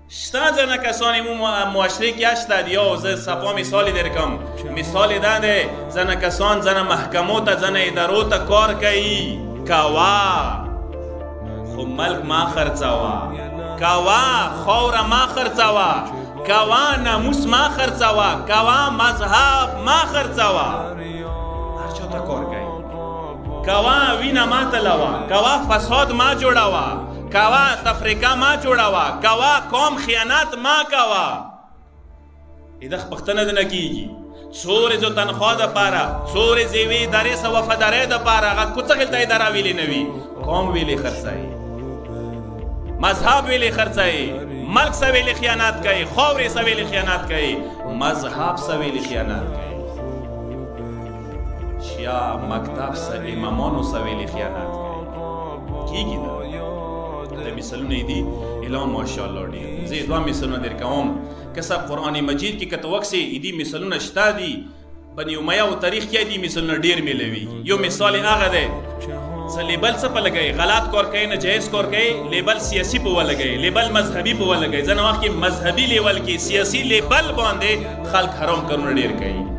شته ځنه کسانی مو معاشره کې شته دي او زه صفا مثال درکم مثال دا دی ځنه کسان ځنه محکمو ته ځنه ادارو ته کار کوي کوا خو ملک ما خرڅوه کوا خوره ما خرڅوه کوا ناموس ما خرڅوه کوا مذهب ما خرڅوه هر چا ته کار کوي کوا وینه ما تلوه کوا فساد ما جوړوه کوا تفریقه ما جوړوه کوا قوم خیانت ما کوه ایدخ پښتنه ده نه کیږي څو ورځو تنخوا دپاره څو ورځې یوې ادارې څه وفادارۍ دپاره هغه کوڅه غلته اداره ویلې نه وي قوم ویلې خرڅوي مذهب ویلې خرڅوي ملک څه ویلې خیانت کوي خاورې څه ویلې خیانت کوي مذهب څه ویلې خیانت کوي شیا مکتب څه امامانو څه ویلې خیانت کوي کیږي دا د مثالونه دي اعلان ماشاءالله ډېر زه دوه مثالونه درکوم که صاحب قرآن مجید کې کته وکسې دي مثالونه شته دي بني امیه او تاریخ کې دي مثالونه ډېر میلوي یو مثال هغه دی څه لیبل څه په لګوي غلط کار کوي ناجایز کار کوي لیبل سیاسي په ولګوي لیبل مذهبي په ولګوي ځینې وخت کې مذهبي لیول کې سیاسي لیبل باندې خلک حرام کارونه ډېر کوي